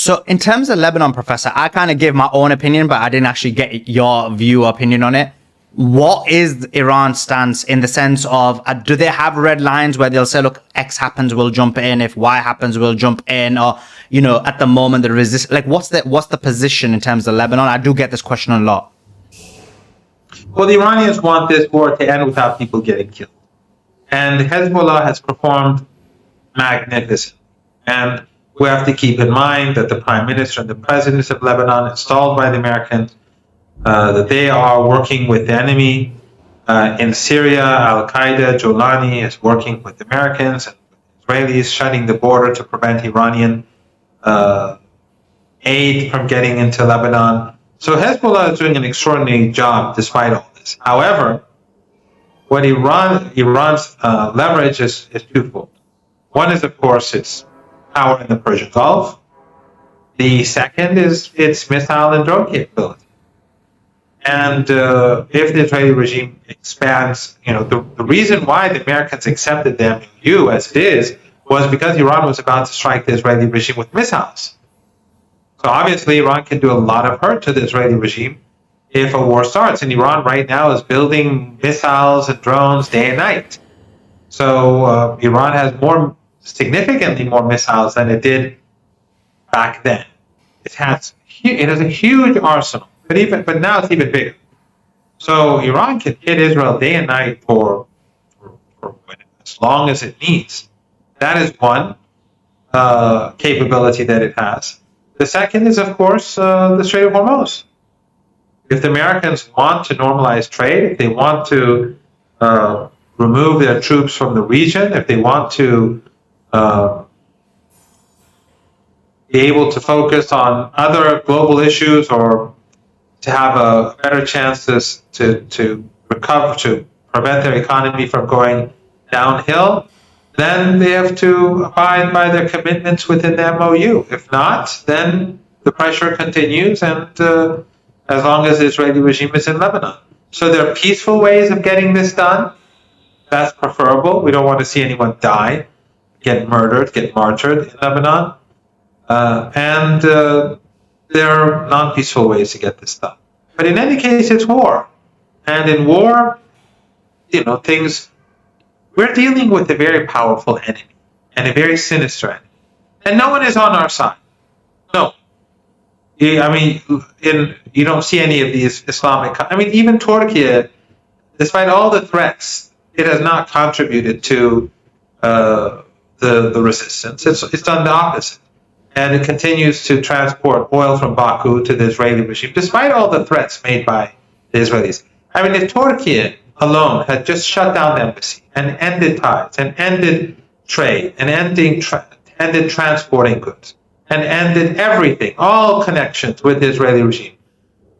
So in terms of Lebanon, Professor, I kind of gave my own opinion, but I didn't actually get your view or opinion on it. What is Iran's stance in the sense of, do they have red lines where they'll say, look, X happens, we'll jump in. If Y happens, we'll jump in. Or, at the moment, the resist. Like, what's the position in terms of Lebanon? I do get this question a lot. Well, the Iranians want this war to end without people getting killed. And Hezbollah has performed magnificently. And we have to keep in mind that the Prime Minister and the President of Lebanon, installed by the Americans, that they are working with the enemy in Syria. Al-Qaeda, Jolani is working with the Americans and Israelis, shutting the border to prevent Iranian aid from getting into Lebanon. So Hezbollah is doing an extraordinary job despite all this. However, what Iran's leverage is twofold. One is, of course, its power in the Persian Gulf. The second is its missile and drone capability. And if the Israeli regime expands, the reason why the Americans accepted the MOU as it is was because Iran was about to strike the Israeli regime with missiles. So obviously Iran can do a lot of hurt to the Israeli regime if a war starts. And Iran right now is building missiles and drones day and night. So Iran has significantly more missiles than it did back then. It has a huge arsenal. But now it's even bigger. So Iran can hit Israel day and night for as long as it needs. That is one capability that it has. The second is, of course, the Strait of Hormuz. If the Americans want to normalize trade, if they want to remove their troops from the region, if they want to be able to focus on other global issues or to have a better chance to recover, to prevent their economy from going downhill, then they have to abide by their commitments within the MOU. If not, then the pressure continues, and as long as the Israeli regime is in Lebanon. So there are peaceful ways of getting this done. That's preferable. We don't want to see anyone die, get murdered, get martyred in Lebanon. And there are non-peaceful ways to get this done. But in any case, it's war. And in war, we're dealing with a very powerful enemy and a very sinister enemy. And no one is on our side. No. You don't see any of these Islamic... even Turkey, despite all the threats, it has not contributed to the resistance. It's done the opposite. And it continues to transport oil from Baku to the Israeli regime, despite all the threats made by the Israelis. If Turkey alone had just shut down the embassy and ended ties and ended trade and ended transporting goods and ended everything, all connections with the Israeli regime,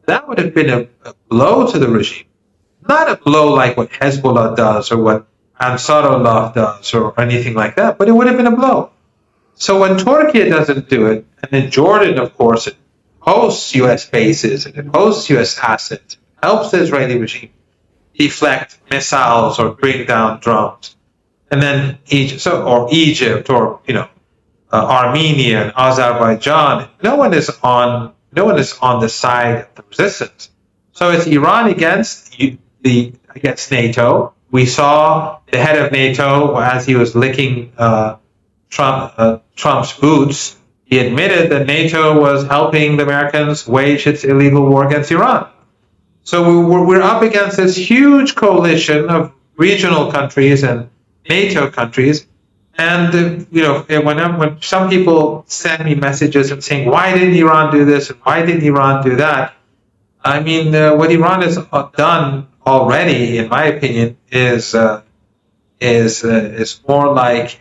that would have been a blow to the regime. Not a blow like what Hezbollah does or what Ansarullah does or anything like that, but it would have been a blow. So when Turkey doesn't do it, and then Jordan, of course, it hosts U.S. bases and it hosts U.S. assets, helps the Israeli regime deflect missiles or bring down drones, and then Egypt or Armenia and Azerbaijan, no one is on the side of the resistance. So it's Iran against NATO. We saw the head of NATO as he was licking Trump's boots. He admitted that NATO was helping the Americans wage its illegal war against Iran. So we're up against this huge coalition of regional countries and NATO countries. And when some people send me messages and saying, "Why didn't Iran do this and why didn't Iran do that?" What Iran has done already, in my opinion, is more like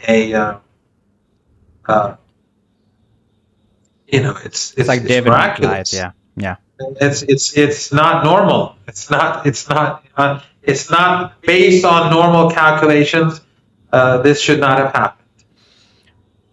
it's like David miraculous. Yeah. It's not normal. It's not based on normal calculations. This should not have happened.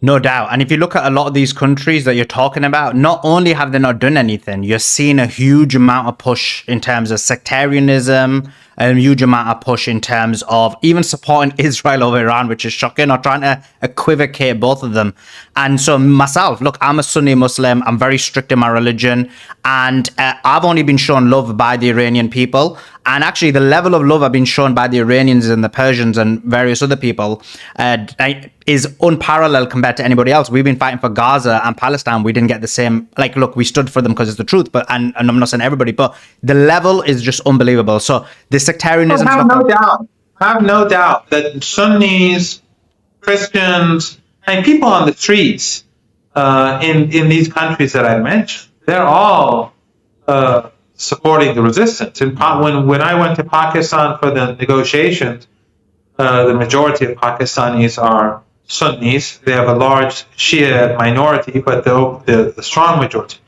No doubt. And if you look at a lot of these countries that you're talking about, not only have they not done anything, you're seeing a huge amount of push in terms of sectarianism, a huge amount of push in terms of even supporting Israel over Iran, which is shocking, or trying to equivocate both of them. And so myself, look, I'm a Sunni Muslim. I'm very strict in my religion. And I've only been shown love by the Iranian people. And actually, the level of love I've been shown by the Iranians and the Persians and various other people is unparalleled compared to anybody else. We've been fighting for Gaza and Palestine. We didn't get the same. Like, look, we stood for them because it's the truth. But and I'm not saying everybody, but the level is just unbelievable. So the sectarianism. I have no doubt that Sunnis, Christians, and people on the streets in these countries that I mentioned, they're all supporting the resistance. And when I went to Pakistan for the negotiations, the majority of Pakistanis are Sunnis. They have a large Shia minority, but the strong majority.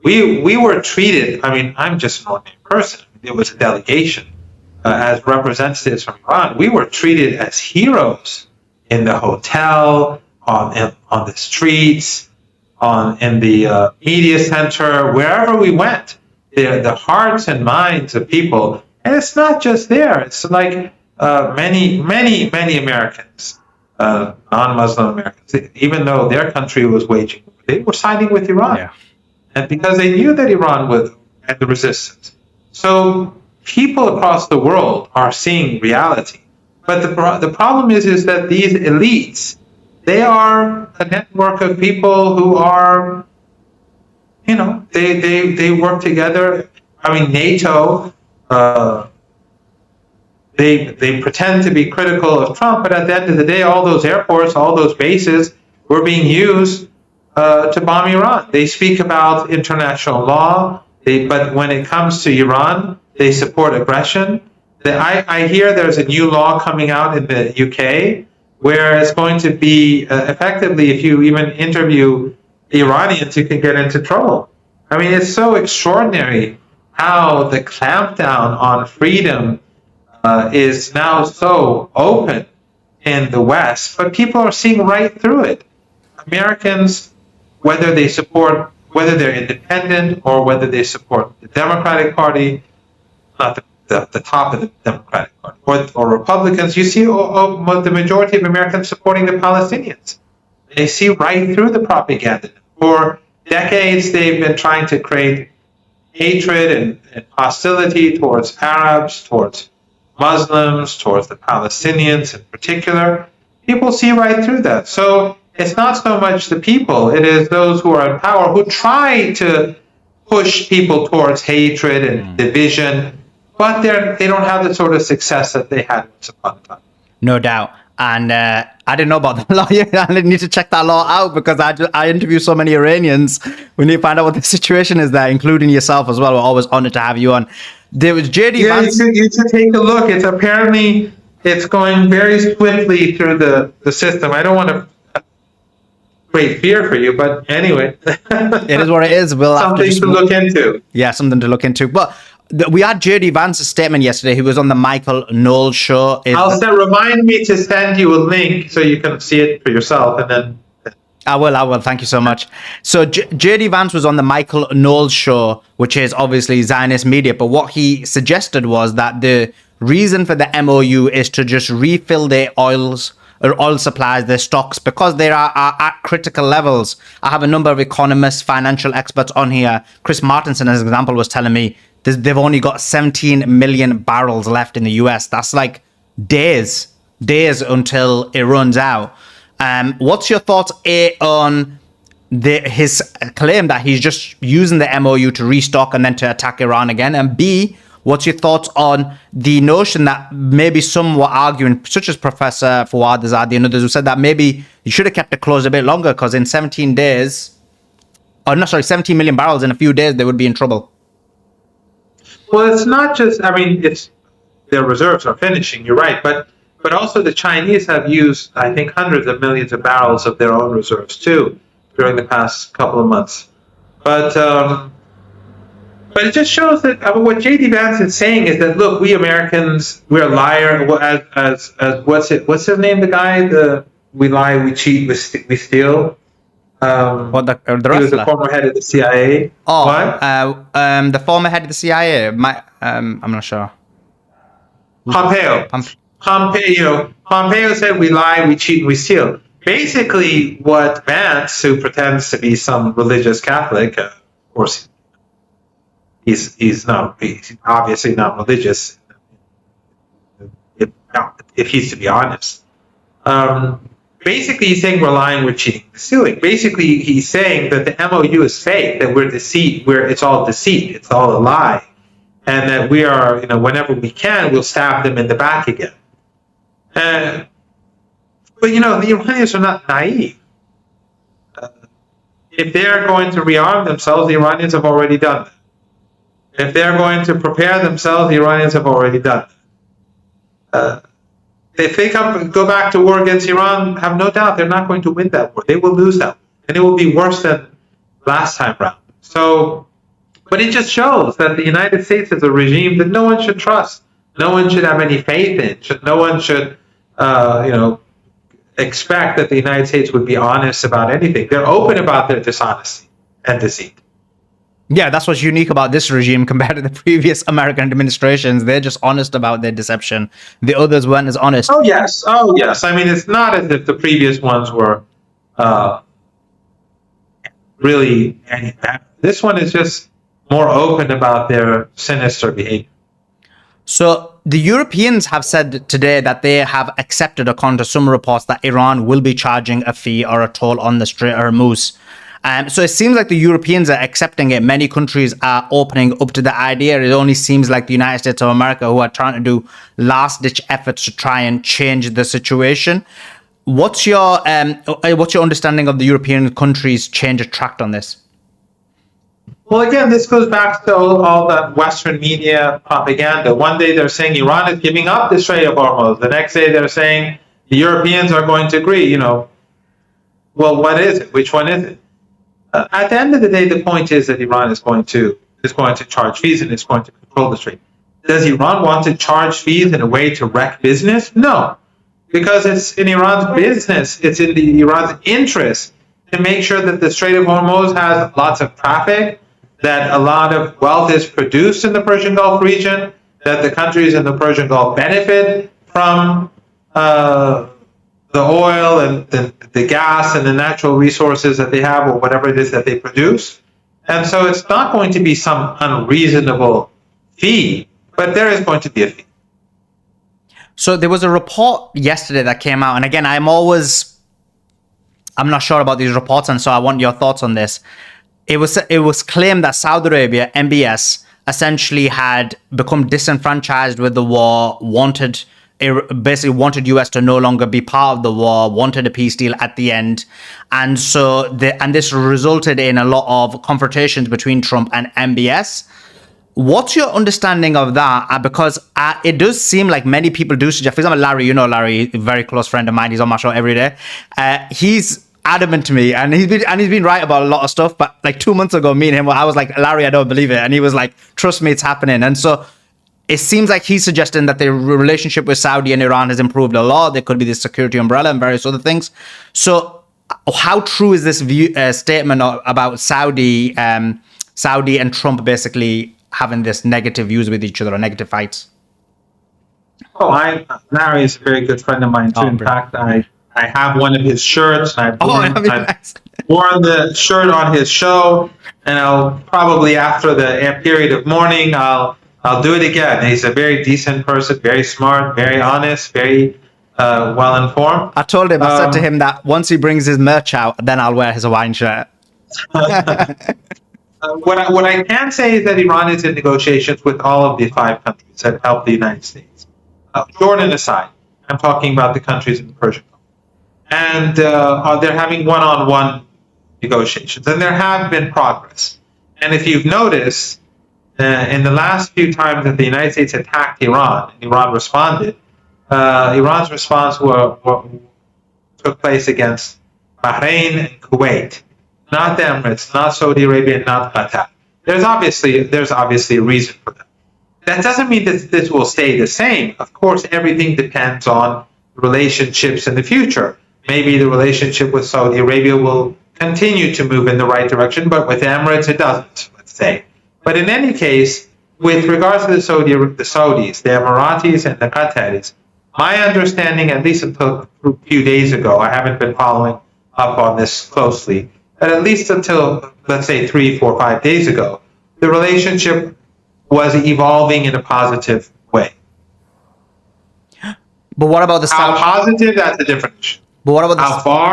We were treated. I mean, I'm just an ordinary person. It was a delegation as representatives from Iran. We were treated as heroes in the hotel, on the streets, in the media center, wherever we went. The hearts and minds of people, and it's not just there. It's like many Americans, non-Muslim Americans, even though their country was waging, they were siding with Iran, and because they knew that Iran would end the resistance. So people across the world are seeing reality, but the problem is that these elites, they are a network of people who are, they work together. I mean, NATO, they pretend to be critical of Trump, but at the end of the day, all those airports, all those bases were being used to bomb Iran. They speak about international law, but when it comes to Iran, they support aggression. I hear there's a new law coming out in the UK where it's going to be effectively, if you even interview Iranians, you can get into trouble. I mean, it's so extraordinary how the clampdown on freedom is now so open in the West, but people are seeing right through it. Americans, whether they're independent or whether they support the Democratic Party, not the top of the Democratic Party, or Republicans, you see the majority of Americans supporting the Palestinians. They see right through the propaganda. For decades, they've been trying to create hatred and hostility towards Arabs, towards Muslims, towards the Palestinians in particular. People see right through that. So it's not so much the people, it is those who are in power who try to push people towards hatred and division, but they don't have the sort of success that they had once upon a time. No doubt. And I didn't know about the law yet. I need to check that law out because I interview so many Iranians. We need to find out what the situation is there, including yourself as well. We're always honored to have you on. There was JD Vance. You should take a look. It's going very swiftly through the system. I don't want to create fear for you, but anyway. It is what it is. We'll something to look into. Yeah, something to look into. But we had JD Vance's statement yesterday. He was on the Michael Knowles show. Remind me to send you a link so you can see it for yourself, and then I will. Thank you so much. So JD Vance was on the Michael Knowles show, which is obviously Zionist media. But what he suggested was that the reason for the MOU is to just refill their oil supplies, their stocks, because they are at critical levels. I have a number of economists, financial experts on here. Chris Martinson, as an example, was telling me they've only got 17 million barrels left in the US. That's like days until it runs out. What's your thoughts, A, on his claim that he's just using the MOU to restock and then to attack Iran again? And B, what's your thoughts on the notion that maybe some were arguing, such as Professor Fawad Azadi and others, who said that maybe you should have kept it closed a bit longer because in 17 million barrels in a few days, they would be in trouble. Well, it's not just, their reserves are finishing, you're right, but also the Chinese have used, I think, hundreds of millions of barrels of their own reserves too during the past couple of months. But it just shows that what J.D. Vance is saying is that, look, we Americans, we're liar. As what's his name? The guy, the we lie, we cheat, we steal. What the He was the wrestler? former head of the CIA. Oh, What? the former head of the CIA. I'm not sure. Pompeo. Pompeo said we lie, we cheat, we steal. Basically, what Vance, who pretends to be some religious Catholic, of course, he's obviously not religious, if he's to be honest. Basically, he's saying we're lying, we're cheating, we're stealing. Basically, he's saying that the MOU is fake, that it's all deceit, it's all a lie, and that we are, whenever we can, we'll stab them in the back again. But the Iranians are not naive. If they're going to rearm themselves, the Iranians have already done that. If they're going to prepare themselves, the Iranians have already done that. If they go back to war against Iran, have no doubt they're not going to win that war. They will lose that war, and it will be worse than last time round. So, but it just shows that the United States is a regime that no one should trust. No one should have any faith in. No one should, expect that the United States would be honest about anything. They're open about their dishonesty and deceit. Yeah, that's what's unique about this regime compared to the previous American administrations. They're just honest about their deception. The others weren't as honest. Oh, yes. I mean, it's not as if the previous ones were really any bad. This one is just more open about their sinister behavior. So the Europeans have said today that they have accepted, according to some reports, that Iran will be charging a fee or a toll on the Strait of Hormuz. So it seems like the Europeans are accepting it. Many countries are opening up to the idea. It only seems like the United States of America who are trying to do last-ditch efforts to try and change the situation. What's your understanding of the European countries' change of track on this? Well, again, this goes back to all that Western media propaganda. One day they're saying Iran is giving up the Strait of Hormuz. The next day they're saying the Europeans are going to agree. Well, what is it? Which one is it? At the end of the day, the point is that Iran is going to charge fees and it's going to control the strait. Does Iran want to charge fees in a way to wreck business? No, because it's in Iran's business. It's in Iran's interest to make sure that the Strait of Hormuz has lots of traffic, that a lot of wealth is produced in the Persian Gulf region, that the countries in the Persian Gulf benefit from the oil and the gas and the natural resources that they have, or whatever it is that they produce. And so it's not going to be some unreasonable fee, but there is going to be a fee. So there was a report yesterday that came out, and again, I'm not sure about these reports, and so I want your thoughts on this. It was claimed that Saudi Arabia, MBS, essentially had become disenfranchised with the war, basically wanted US to no longer be part of the war, wanted a peace deal at the end. And so this resulted in a lot of confrontations between Trump and MBS. What's your understanding of that? Because it does seem like many people do suggest, for example, Larry, Larry, a very close friend of mine, he's on my show every day. He's adamant to me, and he's been right about a lot of stuff. But like 2 months ago, me and him, I was like, Larry, I don't believe it. And he was like, trust me, it's happening. And so it seems like he's suggesting that the relationship with Saudi and Iran has improved a lot. There could be this security umbrella and various other things. So how true is this statement about Saudi and Trump basically having this negative views with each other or negative fights? Larry is a very good friend of mine too. In fact, I have one of his shirts. I've worn the shirt on his show, and I'll probably, after the period of mourning, I'll do it again. He's a very decent person, very smart, very honest, very well informed. I told him, I said to him that once he brings his merch out, then I'll wear his Hawaiian shirt. What I can say is that Iran is in negotiations with all of the 5 countries that help the United States. Jordan aside, I'm talking about the countries in the Persian Gulf. And they're having one-on-one negotiations. And there have been progress. And if you've noticed, in the last few times that the United States attacked Iran, and Iran responded, Iran's response took place against Bahrain and Kuwait, not the Emirates, not Saudi Arabia, not Qatar. There's obviously a reason for that. That doesn't mean that this will stay the same. Of course, everything depends on relationships in the future. maybe the relationship with Saudi Arabia will continue to move in the right direction, but with Emirates it doesn't, let's say. But in any case, with regards to the Saudis, the Emiratis, and the Qataris, my understanding, at least until a few days ago, I haven't been following up on this closely, but at least until, let's say, 3, 4, 5 days ago, the relationship was evolving in a positive way. But what about the How positive? That's a different issue. But what about how far?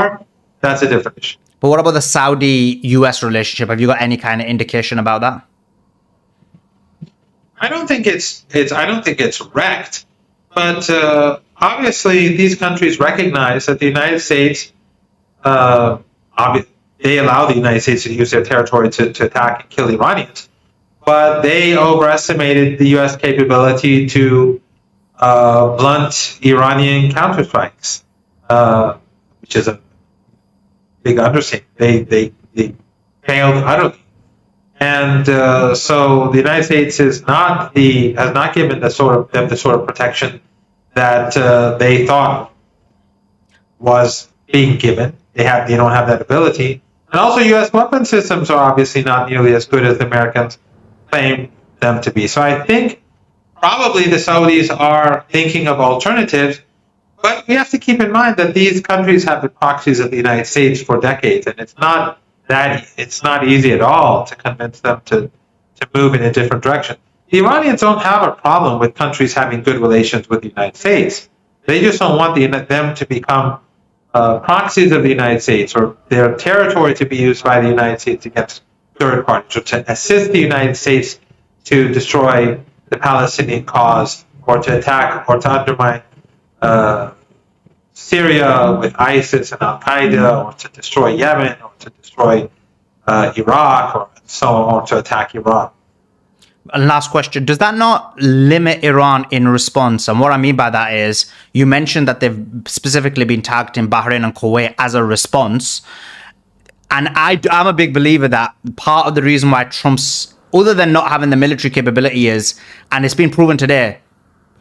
That's a different issue. But what about the Saudi-US relationship? Have you got any kind of indication about that? I don't think it's wrecked, but obviously these countries recognize that the United States, they allow the United States to use their territory to attack and kill Iranians, but they overestimated the U.S. capability to blunt Iranian counterstrikes, which is a big understatement. They failed utterly. And so the United States has not given them the sort of protection that they thought was being given. They don't have that ability. And also, U.S. weapon systems are obviously not nearly as good as the Americans claim them to be. So I think probably the Saudis are thinking of alternatives, but we have to keep in mind that these countries have been proxies of the United States for decades, and it's not easy at all to convince them to move in a different direction. The Iranians don't have a problem with countries having good relations with the United States. They just don't want them to become proxies of the United States, or their territory to be used by the United States against third parties, or to assist the United States to destroy the Palestinian cause, or to attack or to undermine Syria with ISIS and Al-Qaeda, or to destroy Yemen, or to destroy Iraq, or so on, or to attack Iran. Last question. Does that not limit Iran in response? And what I mean by that is, you mentioned that they've specifically been targeting Bahrain and Kuwait as a response. And I'm a big believer that part of the reason why Trump's, other than not having the military capability, is, and it's been proven today,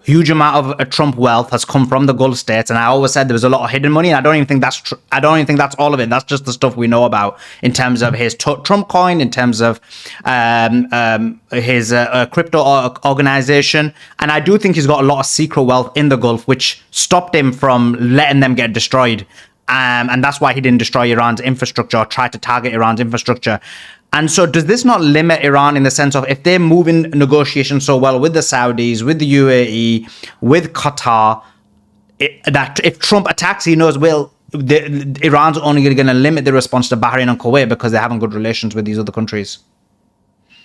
huge amount of Trump wealth has come from the Gulf states, and I always said there was a lot of hidden money, and I don't even think that's I don't even think that's all of it. That's just the stuff we know about in terms of his Trump coin, in terms of his crypto organization, and I do think he's got a lot of secret wealth in the Gulf, which stopped him from letting them get destroyed, and that's why he didn't destroy Iran's infrastructure or try to target Iran's infrastructure. And so does this not limit Iran in the sense of, if they're moving negotiations so well with the Saudis, with the UAE, with Qatar, that if Trump attacks, he knows, well, Iran's only going to limit the response to Bahrain and Kuwait because they haven't good relations with these other countries?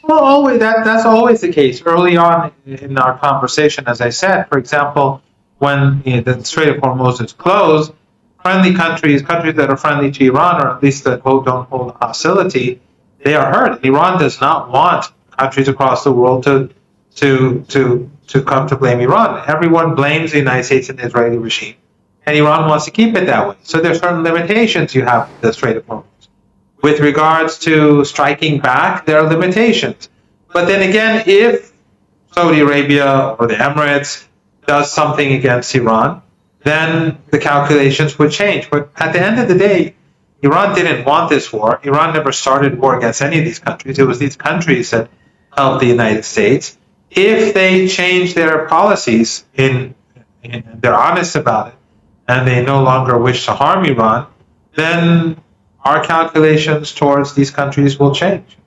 Well, that's always the case. Early on in our conversation, as I said, for example, when the Strait of Hormuz is closed, friendly countries that are friendly to Iran, or at least that don't hold hostility, they are hurt. Iran does not want countries across the world to come to blame Iran. Everyone blames the United States and the Israeli regime, and Iran wants to keep it that way. So there are certain limitations you have with the Strait of Hormuz. With regards to striking back, there are limitations. But then again, if Saudi Arabia or the Emirates does something against Iran, then the calculations would change. But at the end of the day, Iran didn't want this war. Iran never started war against any of these countries. It was these countries that helped the United States. If they change their policies, they're honest about it, and they no longer wish to harm Iran, then our calculations towards these countries will change.